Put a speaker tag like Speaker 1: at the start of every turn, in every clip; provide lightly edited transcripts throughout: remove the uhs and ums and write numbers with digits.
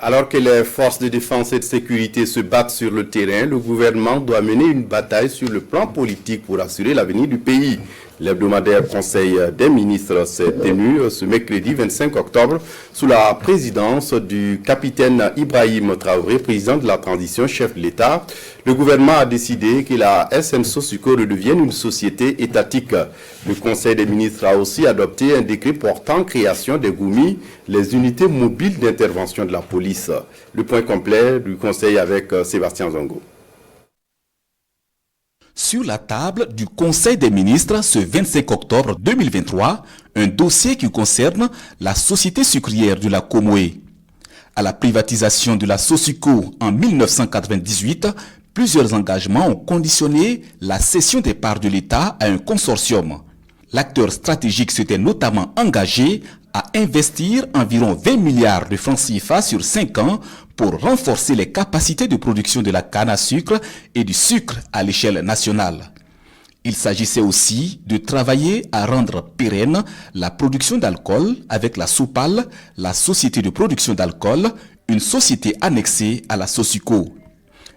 Speaker 1: Alors que les forces de défense et de sécurité se battent sur le terrain, le gouvernement doit mener une bataille sur le plan politique pour assurer l'avenir du pays. L'hebdomadaire Conseil des ministres s'est tenu ce mercredi 25 octobre sous la présidence du capitaine Ibrahim Traoré, président de la transition, chef de l'État. Le gouvernement a décidé que la SN Sosuco redevienne une société étatique. Le Conseil des ministres a aussi adopté un décret portant création des GOUMI, les unités mobiles d'intervention de la police. Le point complet du Conseil avec Sébastien Zongo.
Speaker 2: Sur la table du Conseil des ministres ce 25 octobre 2023, un dossier qui concerne la société sucrière de la Comoé. À la privatisation de la Sosuco en 1998, plusieurs engagements ont conditionné la cession des parts de l'État à un consortium. L'acteur stratégique s'était notamment engagé à investir environ 20 milliards de francs CFA sur 5 ans pour renforcer les capacités de production de la canne à sucre et du sucre à l'échelle nationale. Il s'agissait aussi de travailler à rendre pérenne la production d'alcool avec la SOPAL, la société de production d'alcool, une société annexée à la Sosuco.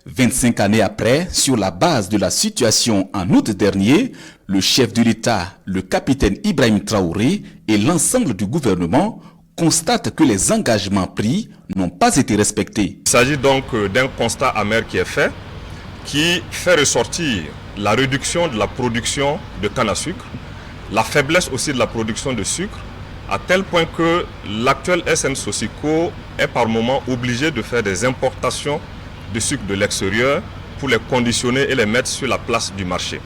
Speaker 2: 25 années après, sur la base de la situation en août dernier, le chef de l'État, le capitaine Ibrahim Traoré et l'ensemble du gouvernement constatent que les engagements pris n'ont pas été respectés.
Speaker 3: Il s'agit donc d'un constat amer qui est fait, qui fait ressortir la réduction de la production de canne à sucre, la faiblesse aussi de la production de sucre, à tel point que l'actuel SN Sosuco est par moment obligé de faire des importations de sucre de l'extérieur pour les conditionner et les mettre sur la place du marché.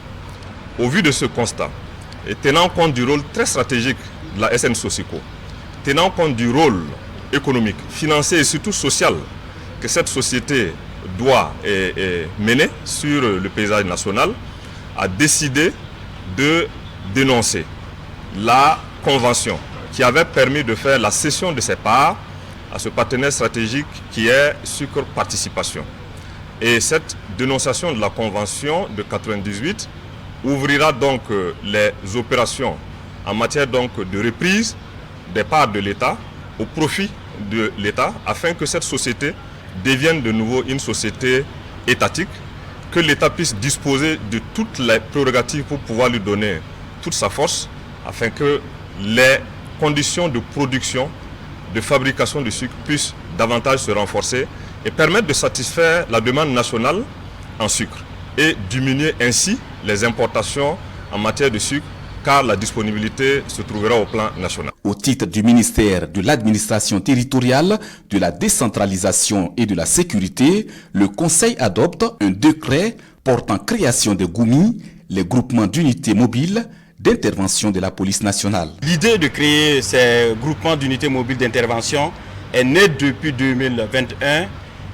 Speaker 3: Au vu de ce constat, et tenant compte du rôle très stratégique de la SN Sosuco, tenant compte du rôle économique, financier et surtout social que cette société doit mener sur le paysage national, a décidé de dénoncer la convention qui avait permis de faire la cession de ses parts à ce partenaire stratégique qui est Sucre Participation. Et cette dénonciation de la convention de 1998 ouvrira donc les opérations en matière donc de reprise des parts de l'État au profit de l'État afin que cette société devienne de nouveau une société étatique, que l'État puisse disposer de toutes les prérogatives pour pouvoir lui donner toute sa force afin que les conditions de production, de fabrication du sucre puissent davantage se renforcer et permettre de satisfaire la demande nationale en sucre et diminuer ainsi les importations en matière de sucre car la disponibilité se trouvera au plan national.
Speaker 2: Au titre du ministère de l'administration territoriale, de la décentralisation et de la sécurité, le Conseil adopte un décret portant création des GOUMI, les groupements d'unités mobiles d'intervention de la police nationale.
Speaker 4: L'idée de créer ces groupements d'unités mobiles d'intervention est née depuis 2021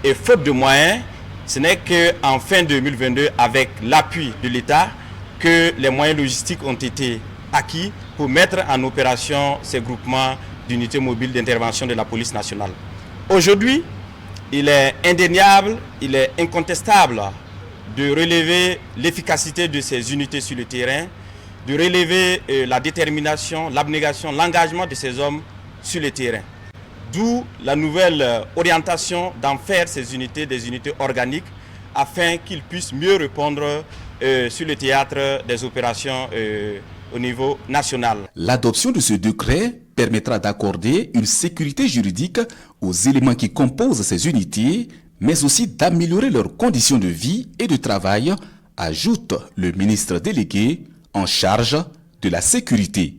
Speaker 4: et faute de moyens, ce n'est qu'en fin 2022, avec l'appui de l'État, que les moyens logistiques ont été acquis pour mettre en opération ces groupements d'unités mobiles d'intervention de la police nationale. Aujourd'hui, il est indéniable, il est incontestable de relever l'efficacité de ces unités sur le terrain, de relever la détermination, l'abnégation, l'engagement de ces hommes sur le terrain. D'où la nouvelle orientation d'en faire ces unités des unités organiques afin qu'ils puissent mieux répondre sur le théâtre des opérations au niveau national.
Speaker 2: L'adoption de ce décret permettra d'accorder une sécurité juridique aux éléments qui composent ces unités, mais aussi d'améliorer leurs conditions de vie et de travail, ajoute le ministre délégué en charge de la sécurité.